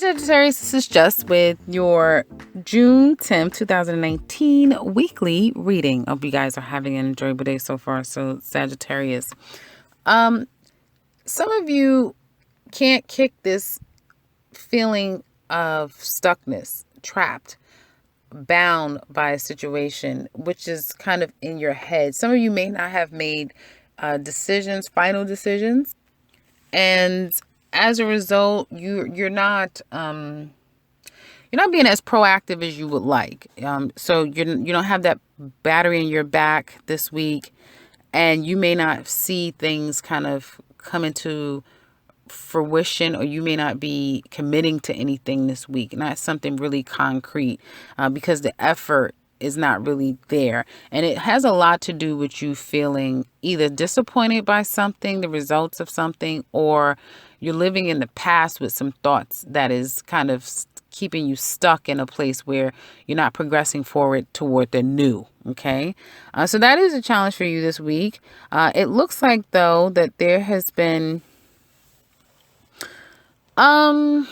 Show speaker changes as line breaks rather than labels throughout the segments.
Sagittarius, this is just with your June 10th, 2019 weekly reading. Hope you guys are having an enjoyable day so far. So Sagittarius, some of you can't kick this feeling of stuckness, trapped, bound by a situation, which is kind of in your head. Some of you may not have made final decisions, and as a result, you're not being as proactive as you would like. So you don't have that battery in your back this week, and you may not see things kind of come into fruition, or you may not be committing to anything this week, not something really concrete, because the effort is not really there. And it has a lot to do with you feeling either disappointed by something, the results of something, or you're living in the past with some thoughts that is kind of keeping you stuck in a place where you're not progressing forward toward the new. Okay. So that is a challenge for you this week. It looks like, though, that there has been, I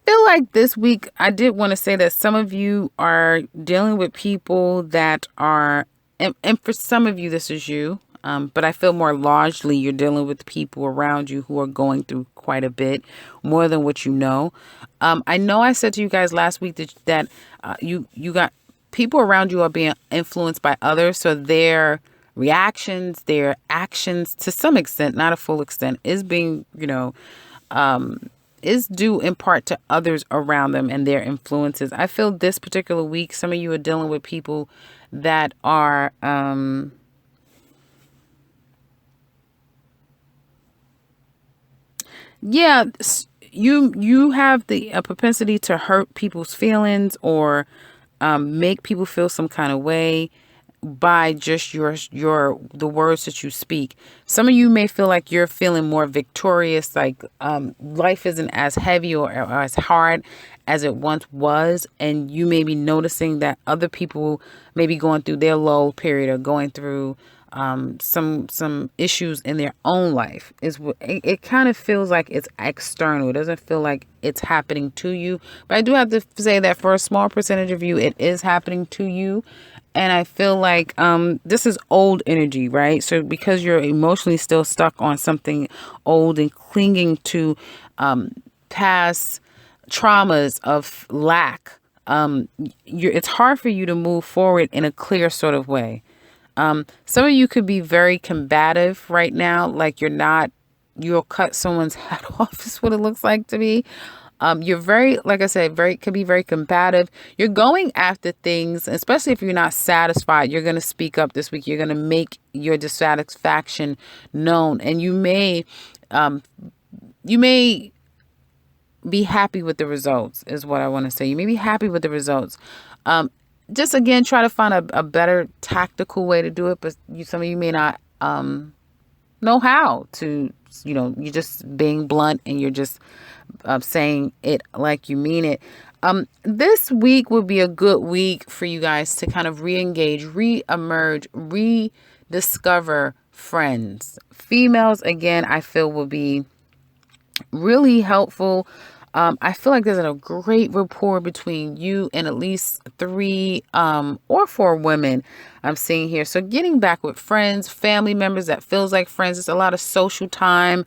feel like this week, I did want to say that some of you are dealing with people that are, and for some of you, this is you. But I feel more largely you're dealing with people around you who are going through quite a bit more than what you know. I know I said to you guys last week that you got people around you are being influenced by others. So their reactions, their actions, to some extent, not a full extent, is being, is due in part to others around them and their influences. I feel this particular week, some of you are dealing with people that are, you have the propensity to hurt people's feelings, or make people feel some kind of way by just the words that you speak. Some of you may feel like you're feeling more victorious, like life isn't as heavy or as hard as it once was, and you may be noticing that other people may be going through their low period or going through some issues in their own life. It kind of feels like it's external. It doesn't feel like it's happening to you. But I do have to say that for a small percentage of you, it is happening to you. And I feel like this is old energy, right? So because you're emotionally still stuck on something old and clinging to past traumas of lack, it's hard for you to move forward in a clear sort of way. Some of you could be very combative right now, like you'll cut someone's head off is what it looks like to me. You're very, like I said, could be very combative. You're going after things, especially if you're not satisfied. You're going to speak up this week. You're going to make your dissatisfaction known, and you may be happy with the results, is what I want to say. You may be happy with the results. Just again, try to find a better tactical way to do it, but some of you may not know how to. You're just being blunt, and you're just saying it like you mean it. This week would be a good week for you guys to kind of re-engage, re-emerge, rediscover friends. Females, again, I feel will be really helpful. I feel like there's a great rapport between you and at least 3 or 4 women I'm seeing here. So getting back with friends, family members that feels like friends. It's a lot of social time.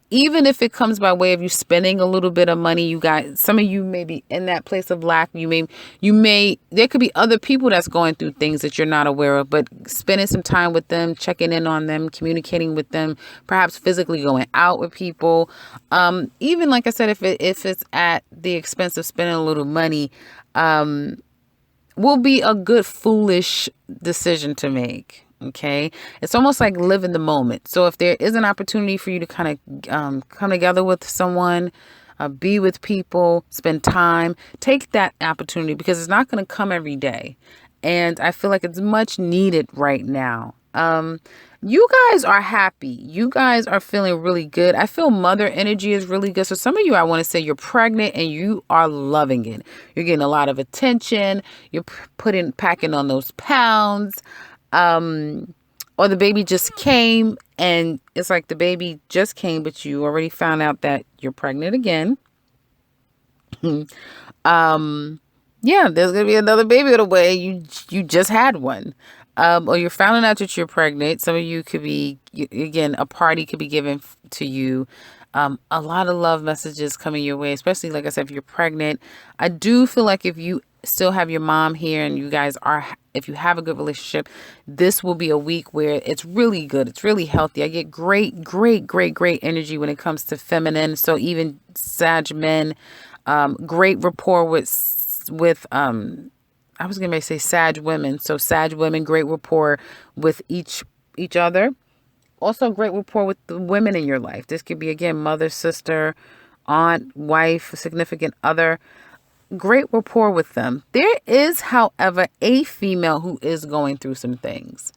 Even if it comes by way of you spending a little bit of money, you guys, some of you may be in that place of lack. There could be other people that's going through things that you're not aware of, but spending some time with them, checking in on them, communicating with them, perhaps physically going out with people. Even like I said, if it's at the expense of spending a little money, will be a good foolish decision to make. Okay. It's almost like live in the moment. So if there is an opportunity for you to kind of come together with someone, be with people, spend time, take that opportunity, because it's not going to come every day. And I feel like it's much needed right now. You guys are happy. You guys are feeling really good. I feel mother energy is really good. So some of you, I want to say you're pregnant and you are loving it. You're getting a lot of attention. You're packing on those pounds. Or the baby just came, and it's like the baby just came, but you already found out that you're pregnant again. Yeah, there's gonna be another baby on the way. You just had one, or you're finding out that you're pregnant. Some of you could be again, a party could be given to you. A lot of love messages coming your way, especially like I said, if you're pregnant. I do feel like if you still have your mom here and you guys are, if you have a good relationship, this will be a week where it's really good. It's really healthy. I get great energy when it comes to feminine. So even Sag men, great rapport with I was gonna say Sag women. So Sag women, great rapport with each other. Also great rapport with the women in your life. This could be again mother, sister, aunt, wife, significant other. Great rapport with them. There is, however, a female who is going through some things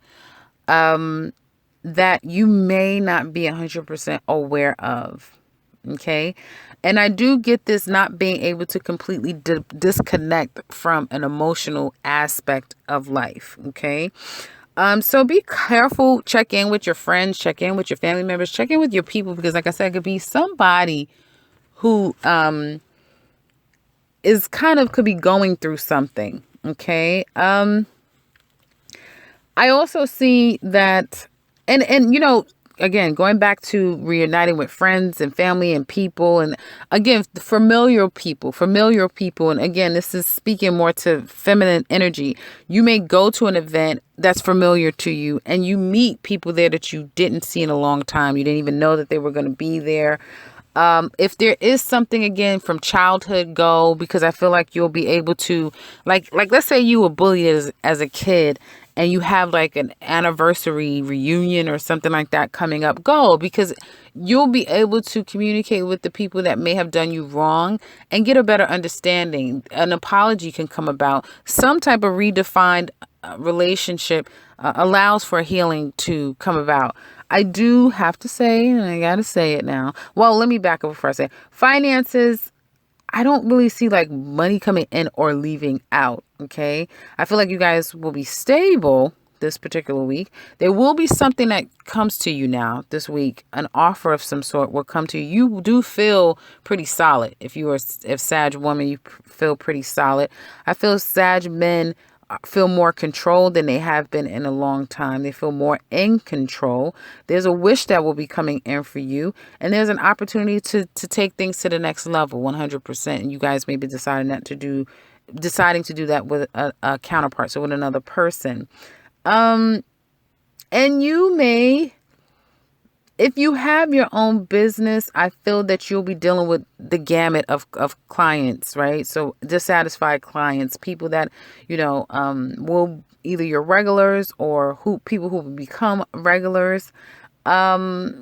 that you may not be 100% aware of. Okay. And I do get this not being able to completely disconnect from an emotional aspect of life. Okay. So be careful. Check in with your friends, check in with your family members, check in with your people, because like I said, it could be somebody who, is kind of could be going through something. Okay. I also see that, and you know, again, going back to reuniting with friends and family and people, and again, familiar people, and again, this is speaking more to feminine energy. You may go to an event that's familiar to you, and you meet people there that you didn't see in a long time. You didn't even know that they were going to be there. If there is something again from childhood, go, because I feel like you'll be able to, like let's say you were bullied as a kid and you have like an anniversary reunion or something like that coming up, go, because you'll be able to communicate with the people that may have done you wrong and get a better understanding. An apology can come about. Some type of redefined relationship allows for healing to come about. I do have to say, and I got to say it now. Well, let me back up before I say finances. I don't really see like money coming in or leaving out. Okay. I feel like you guys will be stable this particular week. There will be something that comes to you now this week. An offer of some sort will come to you. You do feel pretty solid. If Sag woman, you feel pretty solid. I feel Sag men feel more controlled than they have been in a long time. They feel more in control. There's a wish that will be coming in for you, and there's an opportunity to take things to the next level 100%. And you guys may be deciding to do that with a counterpart, so with another person. And you may, if you have your own business, I feel that you'll be dealing with the gamut of clients, right? So dissatisfied clients, people that, you know, will either your regulars or people who will become regulars. I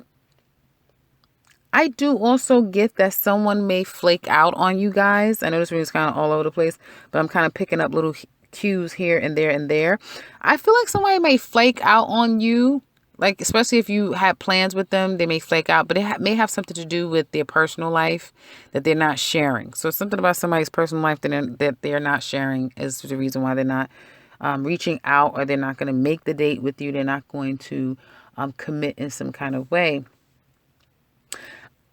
do also get that someone may flake out on you guys. I know this is kind of all over the place, but I'm kind of picking up little cues here and there and there. I feel like somebody may flake out on you. Like, especially if you had plans with them, they may flake out, but it may have something to do with their personal life that they're not sharing. So something about somebody's personal life that they're not sharing is the reason why they're not reaching out, or they're not going to make the date with you. They're not going to commit in some kind of way.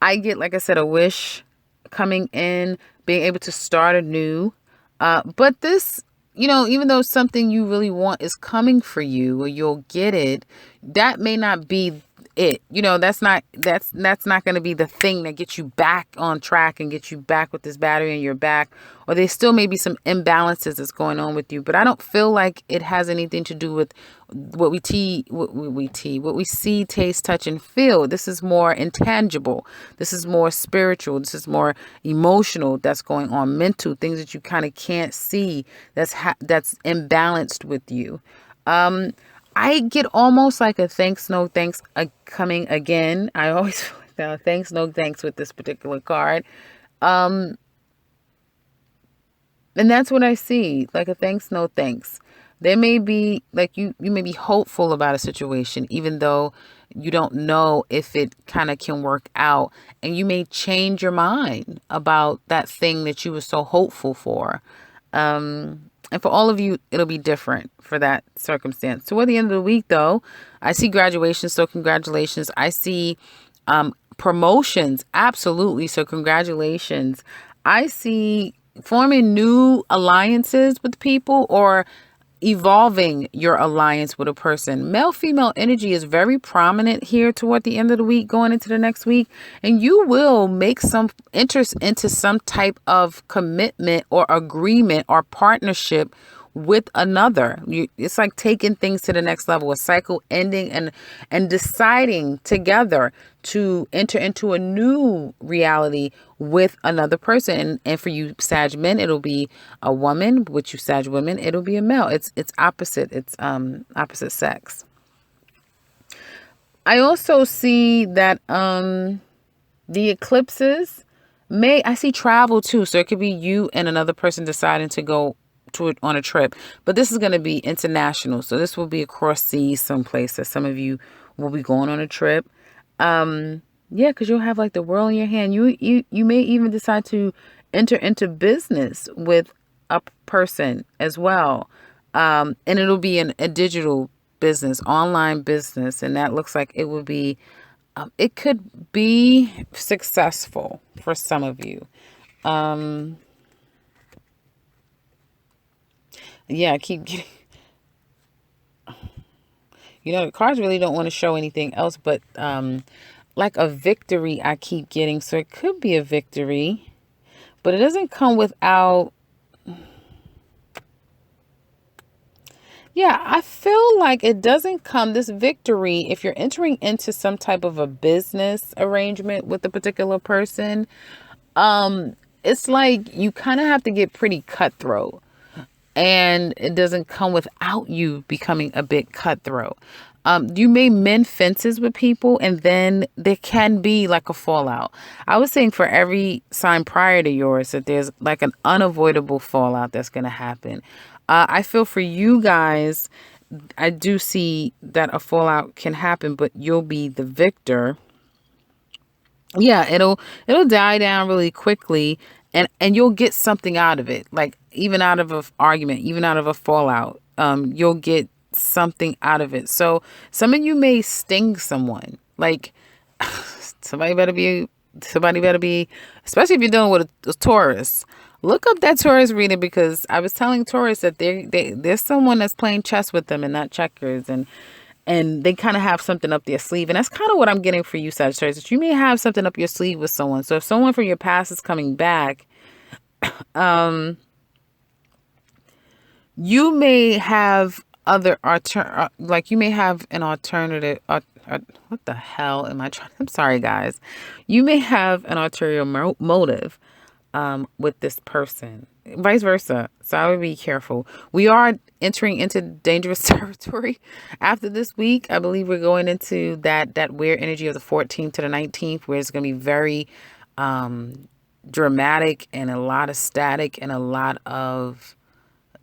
I get, like I said, a wish coming in, being able to start anew. But this, you know, even though something you really want is coming for you, or you'll get it, that may not be it. You know, that's not going to be the thing that gets you back on track and get you back with this battery in your back. Or there still may be some imbalances that's going on with you, but I don't feel like it has anything to do with what we see, taste, touch, and feel. This is more intangible. This is more spiritual. This is more emotional. That's going on, mental things that you kind of can't see. That's imbalanced with you. I get almost like a thanks, no thanks coming again. I always feel like that, thanks, no thanks with this particular card. And that's what I see, like a thanks, no thanks. There may be, like, you may be hopeful about a situation, even though you don't know if it kind of can work out. And you may change your mind about that thing that you were so hopeful for. And for all of you, it'll be different for that circumstance. So at the end of the week, though, I see graduation. So congratulations. I see promotions. Absolutely. So congratulations. I see forming new alliances with people or evolving your alliance with a person. Male female energy is very prominent here toward the end of the week, going into the next week, and you will make some interest into some type of commitment or agreement or partnership with another. It's like taking things to the next level, a cycle ending and deciding together to enter into a new reality with another person. And for you Sag men, it'll be a woman. With you Sag women, it'll be a male. It's opposite. It's opposite sex. I also see that the eclipses I see travel too. So it could be you and another person deciding to go on a trip, but this is going to be international. So this will be across seas someplace that some of you will be going on a trip. Yeah, because you'll have like the world in your hand. You may even decide to enter into business with a person as well. And it'll be a digital business, online business. And that looks like it will be, it could be successful for some of you. Yeah, I keep getting, the cards really don't want to show anything else, but like a victory I keep getting. So it could be a victory, but it doesn't come without. Yeah, I feel like it doesn't come, this victory, if you're entering into some type of a business arrangement with a particular person, it's like you kind of have to get pretty cutthroat. And it doesn't come without you becoming a bit cutthroat. You may mend fences with people, and then there can be like a fallout. I was saying for every sign prior to yours that there's like an unavoidable fallout that's going to happen. I feel for you guys, I do see that a fallout can happen, but you'll be the victor. Yeah, it'll die down really quickly, and you'll get something out of it. Like even out of an argument, even out of a fallout, you'll get something out of it. So some of you may sting someone. Like somebody better be, especially if you're dealing with a Taurus. Look up that Taurus reading, because I was telling Taurus that there's someone that's playing chess with them and not checkers, and they kind of have something up their sleeve. And that's kind of what I'm getting for you, Sagittarius, that you may have something up your sleeve with someone. So if someone from your past is coming back, you may have you may have an alternative. What the hell am I trying? I'm sorry, guys. You may have an ulterior motive with this person, vice versa. So I would be careful. We are entering into dangerous territory after this week. I believe we're going into that weird energy of the 14th to the 19th, where it's going to be very dramatic and a lot of static and a lot of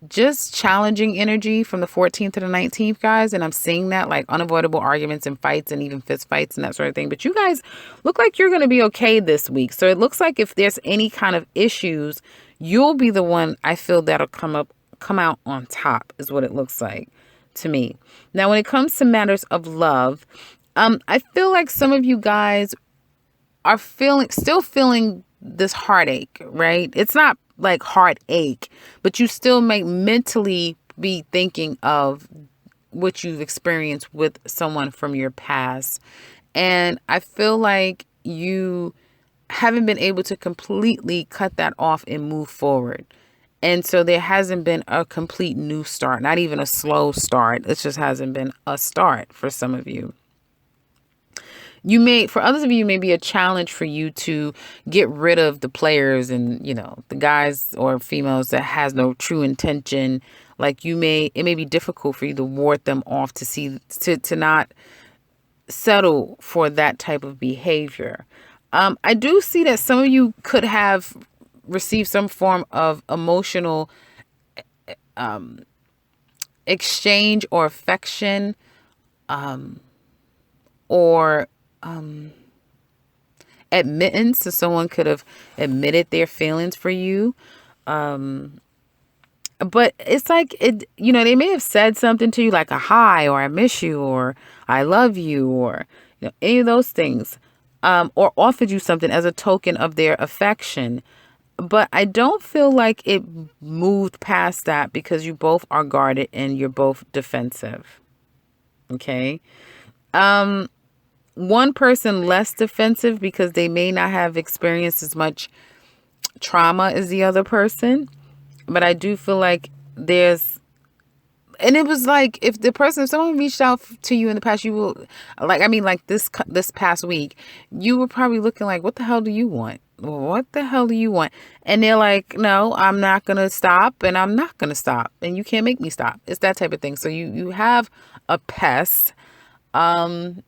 just challenging energy from the 14th to the 19th, guys. And I'm seeing that, like unavoidable arguments and fights and even fist fights and that sort of thing. But you guys look like you're going to be okay this week. So it looks like if there's any kind of issues, you'll be the one, I feel, that'll come out on top, is what it looks like to me. Now, when it comes to matters of love, I feel like some of you guys are still feeling this heartache, right? It's not like heartache, but you still may mentally be thinking of what you've experienced with someone from your past. And I feel like you haven't been able to completely cut that off and move forward. And so there hasn't been a complete new start, not even a slow start. It just hasn't been a start for some of you. For others of you, may be a challenge for you to get rid of the players and, the guys or females that has no true intention. Like it may be difficult for you to ward them off, to not settle for that type of behavior. I do see that some of you could have received some form of emotional exchange or affection, or admittance. So someone could have admitted their feelings for you. But it's like, they may have said something to you like a hi, or I miss you, or I love you, or any of those things, or offered you something as a token of their affection. But I don't feel like it moved past that because you both are guarded and you're both defensive. Okay. One person less defensive because they may not have experienced as much trauma as the other person. But I do feel like there's, and it was like if someone reached out to you in the past, you will, like, I mean, like this past week, you were probably looking like, what the hell do you want? What the hell do you want? And they're like, no, I'm not gonna stop, and I'm not gonna stop, and you can't make me stop. It's that type of thing. So you have a pest on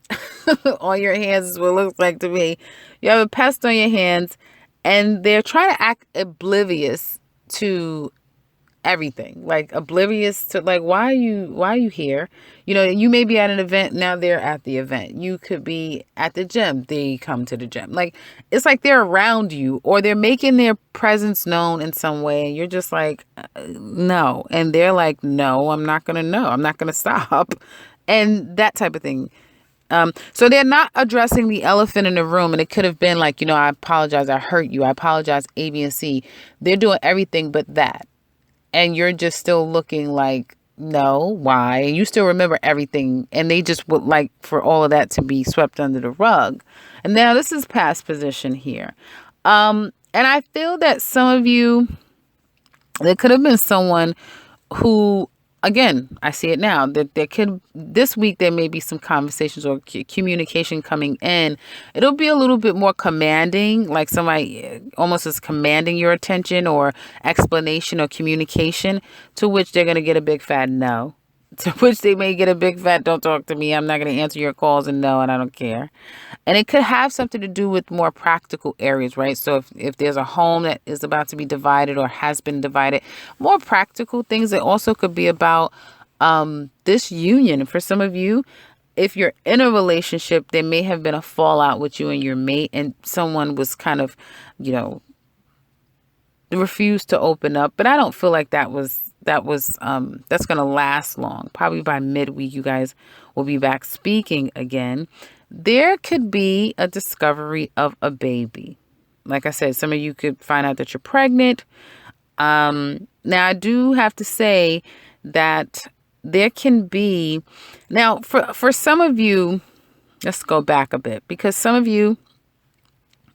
your hands is what it looks like to me. You have a pest on your hands, and they're trying to act oblivious to everything, like oblivious to, like, why are you here? You may be at an event, now they're at the event. You could be at the gym, they come to the gym. Like, it's like they're around you, or they're making their presence known in some way, and you're just like, no. And they're like, no, I'm not gonna stop. And that type of thing. So they're not addressing the elephant in the room, and it could have been like, I apologize, I hurt you, I apologize, A, B, and C. They're doing everything but that. And you're just still looking like, no, why? And you still remember everything. And they just would like for all of that to be swept under the rug. And now this is past position here. And I feel that some of you, there could have been someone who, again, I see it now, that this week there may be some conversations or communication coming in. It'll be a little bit more commanding, like somebody almost is commanding your attention or explanation or communication, to which they're going to get a big fat no. To which they may get a big fat, don't talk to me, I'm not going to answer your calls, and no, and I don't care. And it could have something to do with more practical areas, right? So if there's a home that is about to be divided or has been divided, more practical things. It also could be about this union. For some of you, if you're in a relationship, there may have been a fallout with you and your mate, and someone was kind of, refused to open up. But I don't feel like that's going to last long. Probably by midweek, you guys will be back speaking again. There could be a discovery of a baby. Like I said, some of you could find out that you're pregnant. Now, I do have to say that there can be, now for some of you, let's go back a bit, because some of you,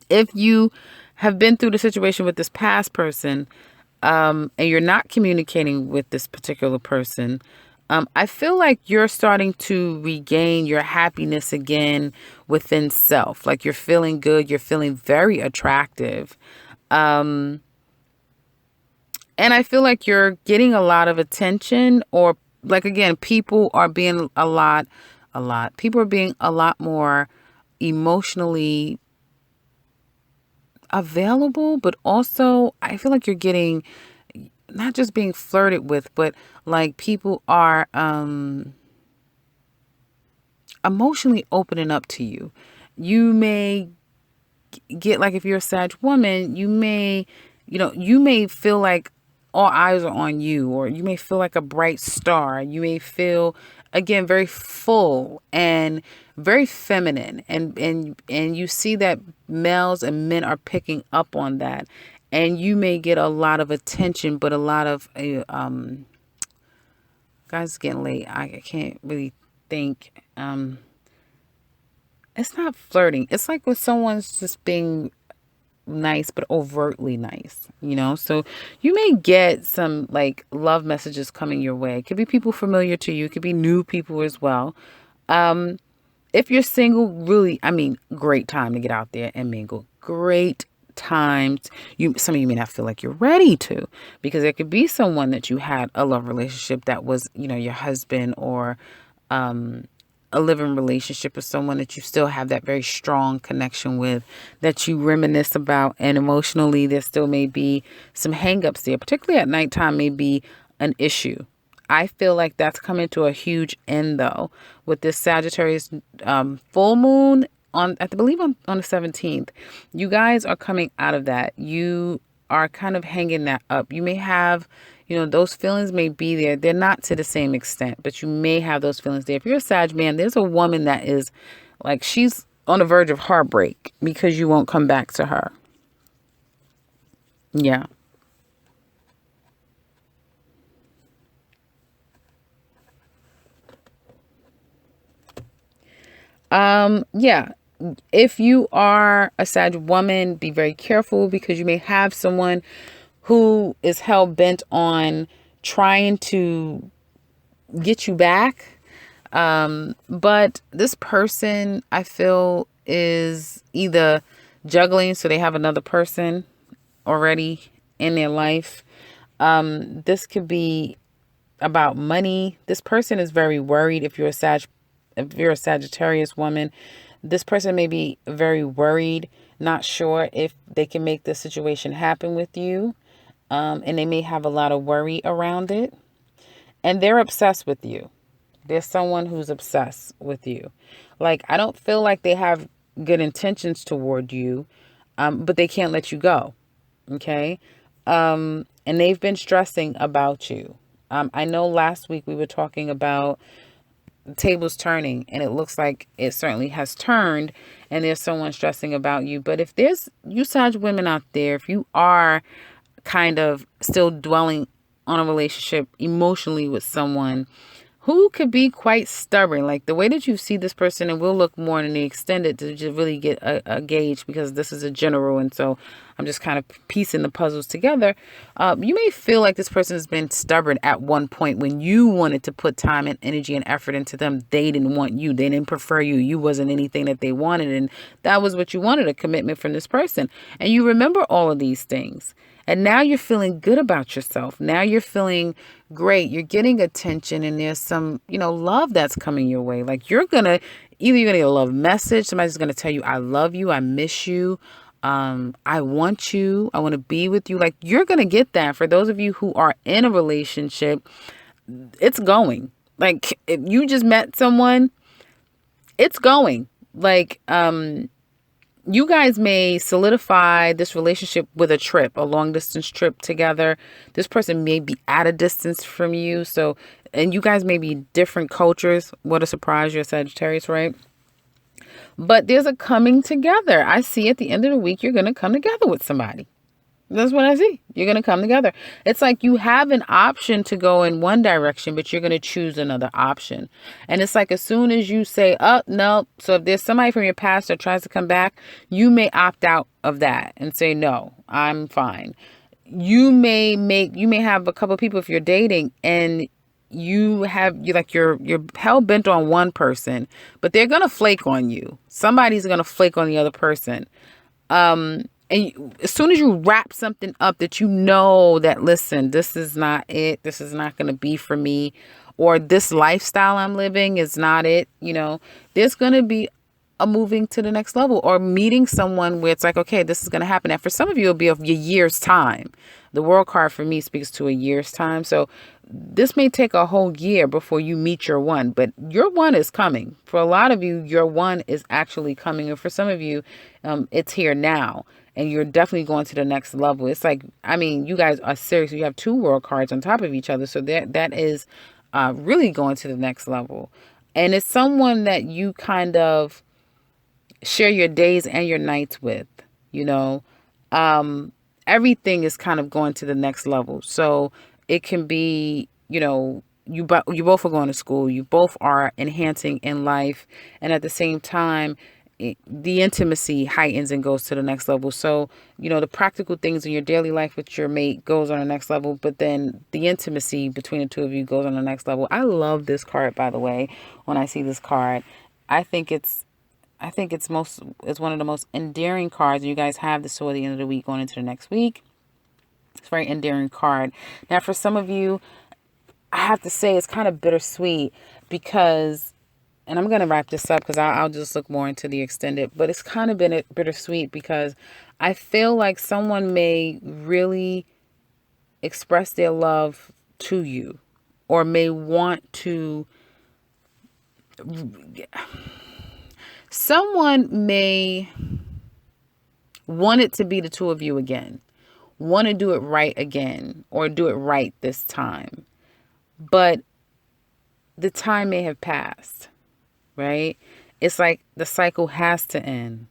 if you have been through the situation with this past person, and you're not communicating with this particular person, I feel like you're starting to regain your happiness again within self. Like, you're feeling good. You're feeling very attractive. And I feel like you're getting a lot of attention, or like, again, people are being people are being a lot more emotionally available, but also I feel like you're getting, not just being flirted with, but like people are emotionally opening up to you. You may get, like, if you're a Sag woman, you may feel like all eyes are on you, or you may feel like a bright star. You may feel, again, very full and very feminine, and you see that males and men are picking up on that, and you may get a lot of attention, but a lot of guys, it's getting late, I can't really think. It's not flirting, it's like when someone's just being nice but overtly nice, so you may get some like love messages coming your way. It could be people familiar to you, it could be new people as well. If you're single, really, I mean, great time to get out there and mingle. Great times. Some of you may not feel like you're ready to, because there could be someone that you had a love relationship that was, your husband, or a living relationship with someone that you still have that very strong connection with, that you reminisce about, and emotionally there still may be some hangups there, particularly at nighttime, may be an issue. I feel like that's coming to a huge end, though, with this Sagittarius full moon I believe on the 17th. You guys are coming out of that. You are kind of hanging that up. You may have, those feelings may be there. They're not to the same extent, but you may have those feelings there. If you're a Sag man, there's a woman that is like, she's on the verge of heartbreak because you won't come back to her. Yeah. Yeah. If you are a Sag woman, be very careful because you may have someone who is hell bent on trying to get you back. But this person, I feel, is either juggling, so they have another person already in their life. This could be about money. This person is very worried. If you're a Sagittarius woman, this person may be very worried, not sure if they can make the situation happen with you. And they may have a lot of worry around it. And they're obsessed with you. There's someone who's obsessed with you. Like, I don't feel like they have good intentions toward you, but they can't let you go. Okay. And they've been stressing about you. I know last week we were talking about tables turning, and it looks like it certainly has turned, and there's someone stressing about you. But if there's you Sag women out there, if you are kind of still dwelling on a relationship emotionally with someone who could be quite stubborn, like the way that you see this person, and we'll look more in the extended to just really get a gauge, because this is a general, and so I'm just kind of piecing the puzzles together. You may feel like this person has been stubborn at one point when you wanted to put time and energy and effort into them. They didn't want you. They didn't prefer you. You wasn't anything that they wanted, and that was what you wanted, a commitment from this person. And you remember all of these things. And now you're feeling good about yourself. Now you're feeling great. You're getting attention, and there's some, love that's coming your way. Like you're going to get a love message. Somebody's going to tell you, I love you. I miss you. I want you. I want to be with you. Like you're going to get that. For those of you who are in a relationship, it's going. Like if you just met someone, it's going. Like, you guys may solidify this relationship with a trip, a long distance trip together. This person may be at a distance from you. So, and you guys may be different cultures. What a surprise. You're a Sagittarius, right? But there's a coming together. I see at the end of the week, you're going to come together with somebody. That's what I see. You're going to come together. It's like you have an option to go in one direction, but you're going to choose another option. And it's like as soon as you say, oh, no. So if there's somebody from your past that tries to come back, you may opt out of that and say, no, I'm fine. You may have a couple of people if you're dating, and you're hell bent on one person, but they're going to flake on you. Somebody's going to flake on the other person. And as soon as you wrap something up that that, listen, this is not it. This is not going to be for me. Or this lifestyle I'm living is not it. There's going to be a moving to the next level, or meeting someone where it's like, okay, this is going to happen. And for some of you, it'll be a year's time. The world card for me speaks to a year's time. So this may take a whole year before you meet your one, but your one is coming. For a lot of you, your one is actually coming. And for some of you, it's here now. And you're definitely going to the next level. It's like, you guys are serious. You have two world cards on top of each other. So that is really going to the next level. And it's someone that you kind of share your days and your nights with, everything is kind of going to the next level. So it can be, you both are going to school, you both are enhancing in life. And at the same time, the intimacy heightens and goes to the next level. So, the practical things in your daily life with your mate goes on the next level, but then the intimacy between the two of you goes on the next level. I love this card, by the way. When I see this card, I think it's one of the most endearing cards. You guys have this toward the end of the week going into the next week. It's a very endearing card. Now, for some of you, I have to say it's kind of bittersweet because, and I'm going to wrap this up because I'll just look more into the extended, but it's kind of been bittersweet because I feel like someone may really express their love to you, or may want to. Someone may want it to be the two of you again, want to do it right again, or do it right this time. But the time may have passed, right? It's like the cycle has to end,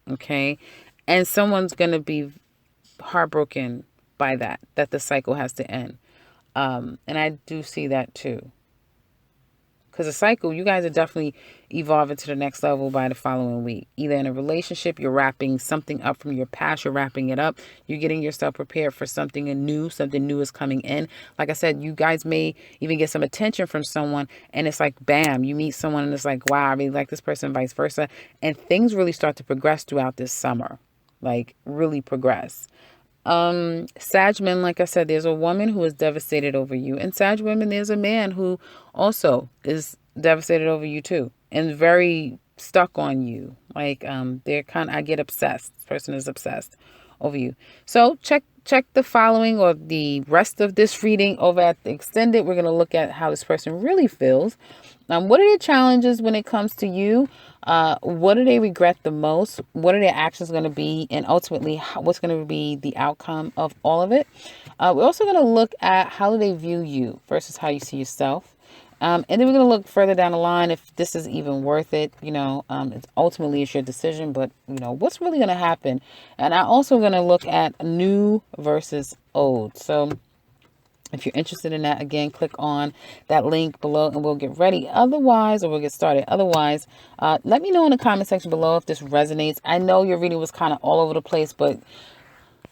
okay? And someone's going to be heartbroken by that the cycle has to end. And I do see that too. Because the cycle, you guys are definitely evolving to the next level by the following week. Either in a relationship, you're wrapping something up from your past, you're wrapping it up. You're getting yourself prepared for something new. Something new is coming in. Like I said, you guys may even get some attention from someone, and it's like, bam, you meet someone and it's like, wow, I really like this person, and vice versa. And things really start to progress throughout this summer. Like, really progress. Sag men, like I said, there's a woman who is devastated over you, and Sag women, there's a man who also is devastated over you too, and very stuck on you. Like, they're I get obsessed. This person is obsessed over you. So check the following or the rest of this reading over at the extended. We're going to look at how this person really feels. What are the challenges when it comes to you? What do they regret the most? What are their actions going to be? And ultimately, what's going to be the outcome of all of it? We're also going to look at how do they view you versus how you see yourself. And then we're going to look further down the line if this is even worth it. It's your decision, but what's really going to happen? And I'm also going to look at new versus old. So if you're interested in that, again, click on that link below and we'll get ready. Otherwise, or we'll get started. Otherwise, let me know in the comment section below if this resonates. I know your reading was kind of all over the place, but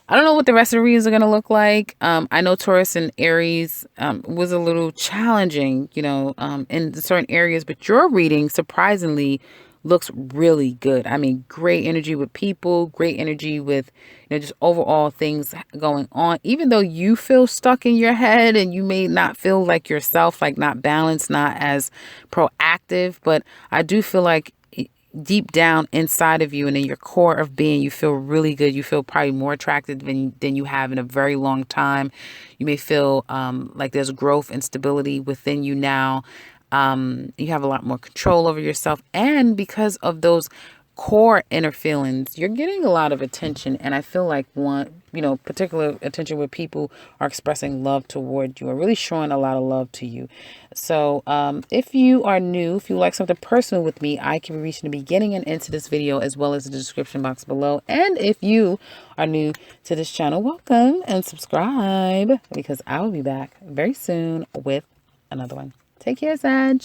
I don't know what the rest of the readings are going to look like. I know Taurus and Aries was a little challenging, in certain areas, but your reading, surprisingly, looks really good. I mean, great energy with people, great energy with, just overall things going on. Even though you feel stuck in your head and you may not feel like yourself, like not balanced, not as proactive, but I do feel like deep down inside of you and in your core of being, you feel really good. You feel probably more attractive than you have in a very long time. You may feel like there's growth and stability within you now. You have a lot more control over yourself. And because of those core inner feelings, you're getting a lot of attention. And I feel like particular attention where people are expressing love toward you or really showing a lot of love to you. So if you are new, if you like something personal with me, I can be reached in the beginning and into this video as well as the description box below. And if you are new to this channel, welcome and subscribe because I will be back very soon with another one. Take care, Sag.